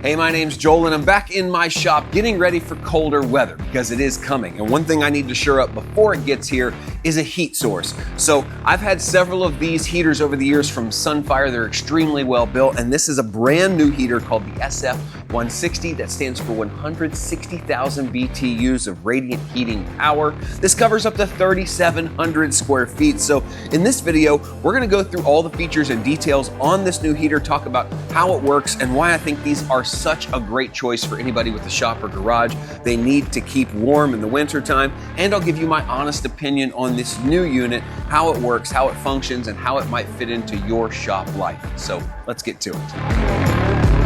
Hey, my name's Joel and I'm back in my shop getting ready for colder weather because it is coming. And one thing I need to shore up before it gets here is a heat source. So I've had several of these heaters over the years from Sunfire. They're extremely well built, and this is a brand new heater called the SF160 that stands for 160,000 BTUs of radiant heating power. This covers up to 3,700 square feet. So in this video, we're gonna go through all the features and details on this new heater, talk about how it works and why I think these are such a great choice for anybody with a shop or garage. They need to keep warm in the winter time, and I'll give you my honest opinion on this new unit, how it works, how it functions, and how it might fit into your shop life. So let's get to it.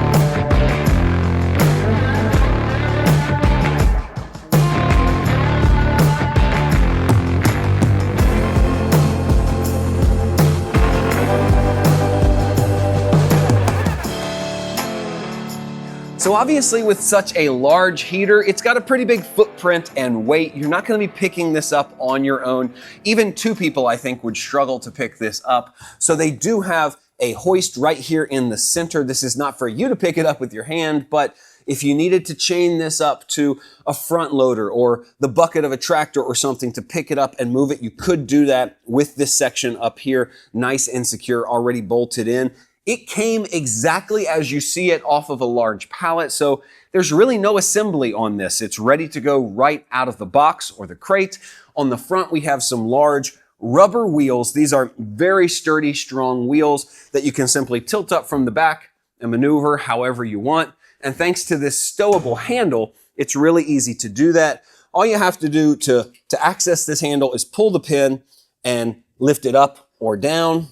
So obviously with such a large heater, it's got a pretty big footprint and weight. You're not gonna be picking this up on your own. Even two people, I think, would struggle to pick this up. So they do have a hoist right here in the center. This is not for you to pick it up with your hand, but if you needed to chain this up to a front loader or the bucket of a tractor or something to pick it up and move it, you could do that with this section up here, nice and secure, already bolted in. It came exactly as you see it off of a large pallet, so there's really no assembly on this. It's ready to go right out of the box or the crate. On the front, we have some large rubber wheels. These are very sturdy, strong wheels that you can simply tilt up from the back and maneuver however you want. And thanks to this stowable handle, it's really easy to do that. All you have to do to access this handle is pull the pin and lift it up or down.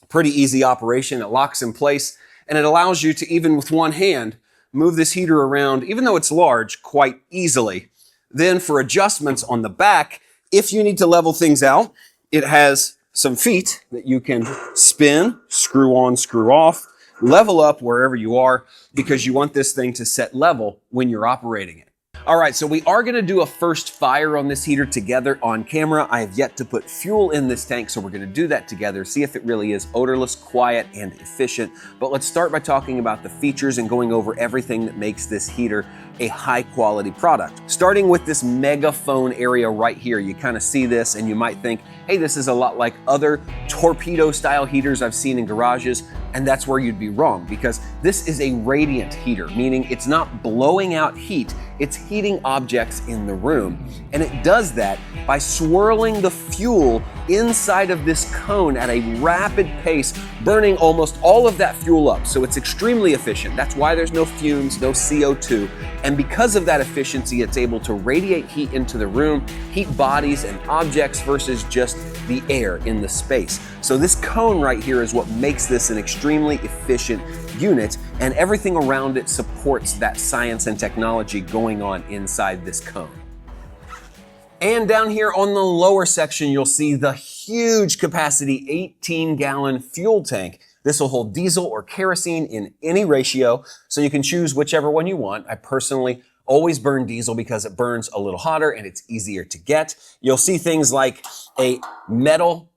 Pretty easy operation. It locks in place and it allows you to, even with one hand, move this heater around, even though it's large, quite easily. Then for adjustments on the back, if you need to level things out, it has some feet that you can spin, screw on, screw off, level up wherever you are, because you want this thing to set level when you're operating it. All right, so we are gonna do a first fire on this heater together on camera. I have yet to put fuel in this tank, so we're gonna do that together, see if it really is odorless, quiet, and efficient. But let's start by talking about the features and going over everything that makes this heater a high quality product. Starting with this megaphone area right here, you kind of see this and you might think, hey, this is a lot like other torpedo style heaters I've seen in garages, and that's where you'd be wrong, because this is a radiant heater, meaning it's not blowing out heat, it's heating objects in the room. And it does that by swirling the fuel inside of this cone at a rapid pace, burning almost all of that fuel up. So it's extremely efficient. That's why there's no fumes, no CO2. And because of that efficiency, it's able to radiate heat into the room, heat bodies and objects versus just the air in the space. So this cone right here is what makes this an extremely efficient unit, and everything around it supports that science and technology going on inside this cone. And down here on the lower section, you'll see the huge capacity 18-gallon fuel tank. This will hold diesel or kerosene in any ratio, so you can choose whichever one you want. I personally always burn diesel because it burns a little hotter and it's easier to get. You'll see things like a metal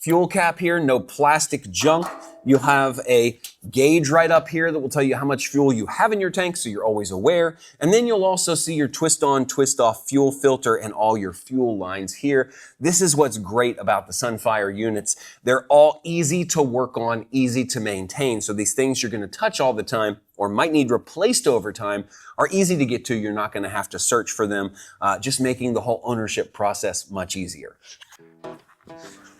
fuel cap here, no plastic junk. You'll have a gauge right up here that will tell you how much fuel you have in your tank, so you're always aware. And then you'll also see your twist on, twist off fuel filter and all your fuel lines here. This is what's great about the Sunfire units. They're all easy to work on, easy to maintain. So these things you're gonna touch all the time or might need replaced over time are easy to get to. You're not gonna have to search for them, just making the whole ownership process much easier.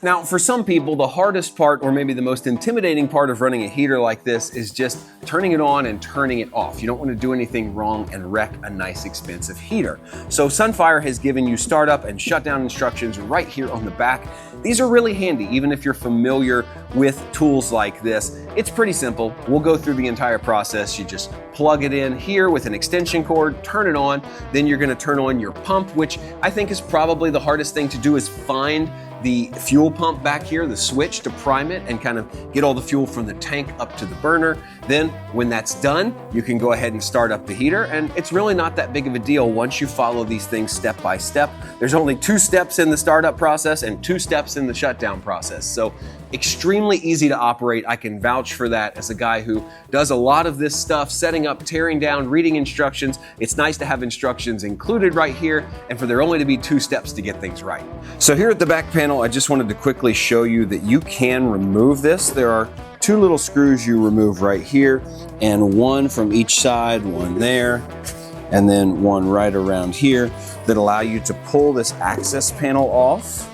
Now, for some people, the hardest part, or maybe the most intimidating part of running a heater like this, is just turning it on and turning it off. You don't want to do anything wrong and wreck a nice, expensive heater. So Sunfire has given you startup and shutdown instructions right here on the back. These are really handy, even if you're familiar with tools like this. It's pretty simple. We'll go through the entire process. You just plug it in here with an extension cord, turn it on, then you're gonna turn on your pump, which I think is probably the hardest thing to do, is find the fuel pump back here, the switch to prime it and kind of get all the fuel from the tank up to the burner. Then when that's done, you can go ahead and start up the heater, and it's really not that big of a deal once you follow these things step by step. There's only 2 steps in the startup process and 2 steps in the shutdown process. So extremely easy to operate. I can vouch for that as a guy who does a lot of this stuff, setting up, tearing down, reading instructions. It's nice to have instructions included right here and for there only to be 2 steps to get things right. So here at the back panel, I just wanted to quickly show you that you can remove this. There are 2 little screws you remove right here, and 1 from each side, 1 there, and then 1 right around here that allow you to pull this access panel off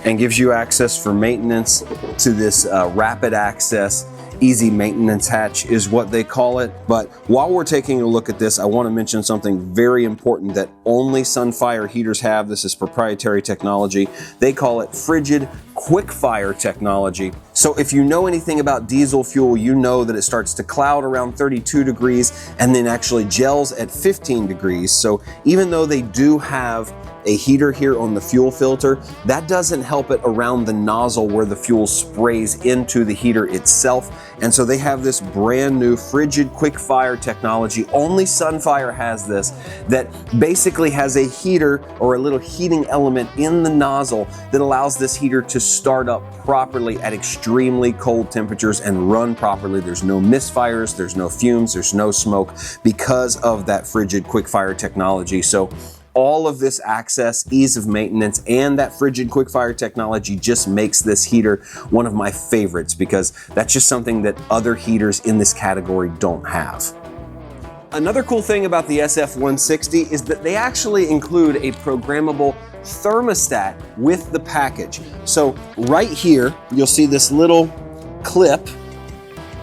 and gives you access for maintenance to this rapid access. Easy maintenance hatch is what they call it. But while we're taking a look at this, I want to mention something very important that only Sunfire heaters have. This is proprietary technology. They call it frigid quick fire technology. So if you know anything about diesel fuel, you know that it starts to cloud around 32 degrees and then actually gels at 15 degrees. So even though they do have a heater here on the fuel filter, that doesn't help it around the nozzle where the fuel sprays into the heater itself. And so they have this brand new frigid quick fire technology. Only Sunfire has this, that basically has a heater or a little heating element in the nozzle that allows this heater to start up properly at extremely cold temperatures and run properly. There's no misfires, there's no fumes, there's no smoke because of that frigid quick fire technology. So all of this access, ease of maintenance, and that frigid quick fire technology just makes this heater one of my favorites because that's just something that other heaters in this category don't have. Another cool thing about the SF160 is that they actually include a programmable thermostat with the package. So right here, you'll see this little clip,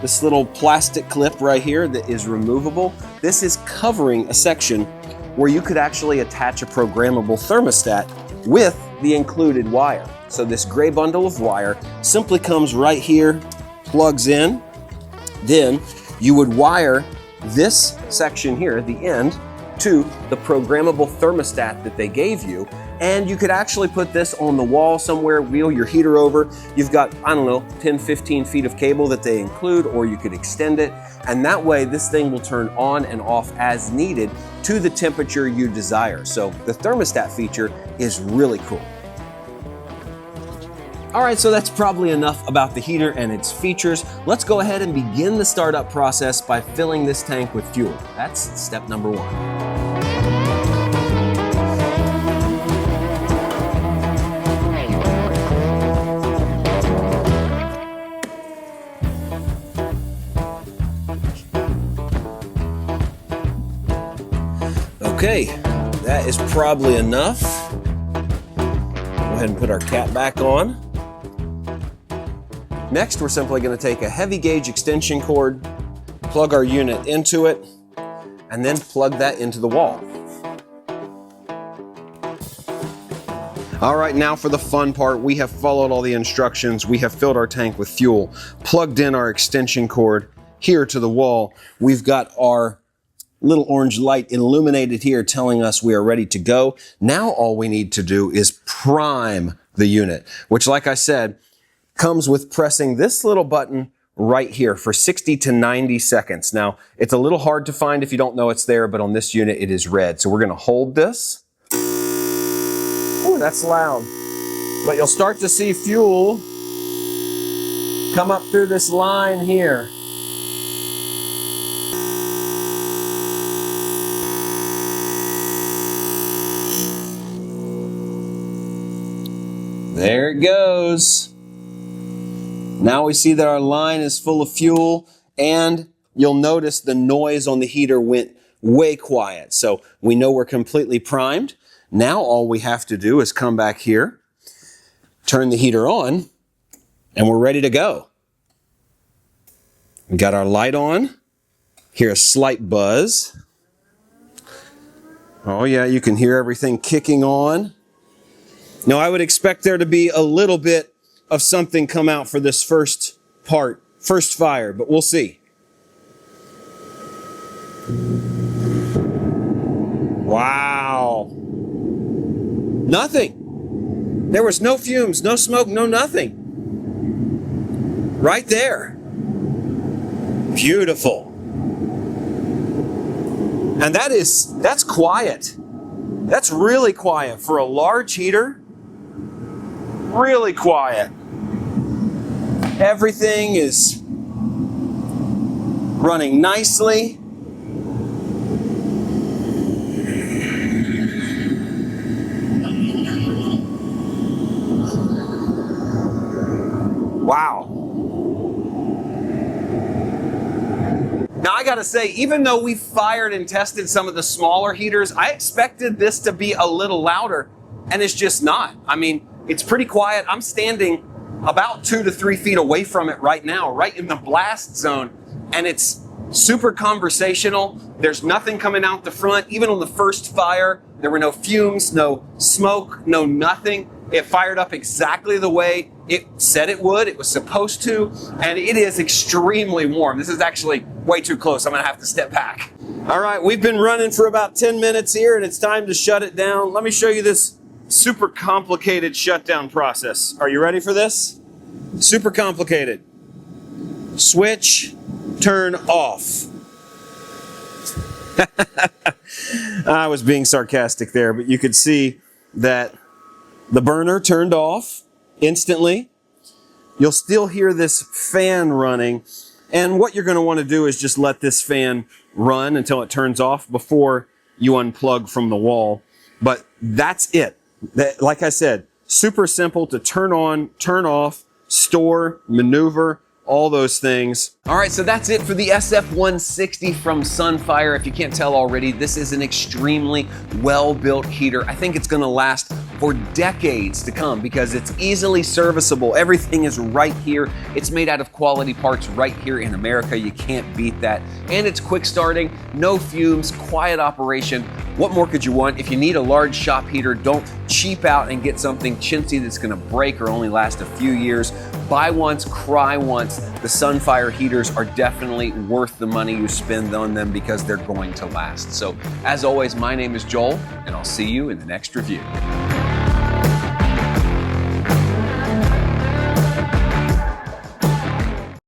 this little plastic clip right here that is removable. This is covering a section where you could actually attach a programmable thermostat with the included wire. So this gray bundle of wire simply comes right here, plugs in. Then you would wire this section here at the end to the programmable thermostat that they gave you. And you could actually put this on the wall somewhere, wheel your heater over. You've got, I don't know, 10, 15 feet of cable that they include, or you could extend it. And that way this thing will turn on and off as needed to the temperature you desire. So the thermostat feature is really cool. All right, so that's probably enough about the heater and its features. Let's go ahead and begin the startup process by filling this tank with fuel. That's step number 1. Okay, that is probably enough. Go ahead and put our cap back on. Next, we're simply going to take a heavy gauge extension cord, plug our unit into it, and then plug that into the wall. All right, now for the fun part. We have followed all the instructions. We have filled our tank with fuel, plugged in our extension cord here to the wall. We've got our little orange light illuminated here telling us we are ready to go. Now all we need to do is prime the unit, which, like I said, comes with pressing this little button right here for 60 to 90 seconds. Now, it's a little hard to find if you don't know it's there, but on this unit it is red. So we're going to hold this. Ooh, that's loud. But you'll start to see fuel come up through this line here. There it goes. Now we see that our line is full of fuel, and you'll notice the noise on the heater went way quiet. So we know we're completely primed. Now all we have to do is come back here, turn the heater on, and we're ready to go. We got our light on. Hear a slight buzz. Oh yeah, you can hear everything kicking on. Now I would expect there to be a little bit of something come out for this first part, first fire, but we'll see. Wow. Nothing. There was no fumes, no smoke, no nothing. Right there. Beautiful. And that's quiet. That's really quiet for a large heater. Really quiet. Everything is running nicely. Wow. Now I gotta say, even though we fired and tested some of the smaller heaters, I expected this to be a little louder, and it's just not. I mean, it's pretty quiet. I'm standing about 2 to 3 feet away from it right now, right in the blast zone, and it's super conversational. There's nothing coming out the front. Even on the first fire, there were no fumes, no smoke, no nothing. It fired up exactly the way it said it would. It was supposed to, and it is extremely warm. This is actually way too close. I'm gonna have to step back. All right, we've been running for about 10 minutes here, and it's time to shut it down. Let me show you this super complicated shutdown process. Are you ready for this? Super complicated. Switch, turn off. I was being sarcastic there, but you could see that the burner turned off instantly. You'll still hear this fan running, and what you're going to want to do is just let this fan run until it turns off before you unplug from the wall. But that's it. Like I said, super simple to turn on, turn off, store, maneuver, all those things. All right, so that's it for the SF160 from Sunfire. If you can't tell already, this is an extremely well-built heater. I think it's gonna last for decades to come because it's easily serviceable. Everything is right here. It's made out of quality parts right here in America. You can't beat that. And it's quick starting, no fumes, quiet operation. What more could you want? If you need a large shop heater, don't cheap out and get something chintzy that's gonna break or only last a few years. Buy once, cry once. The Sunfire heaters are definitely worth the money you spend on them because they're going to last. So as always, my name is Joel, and I'll see you in the next review.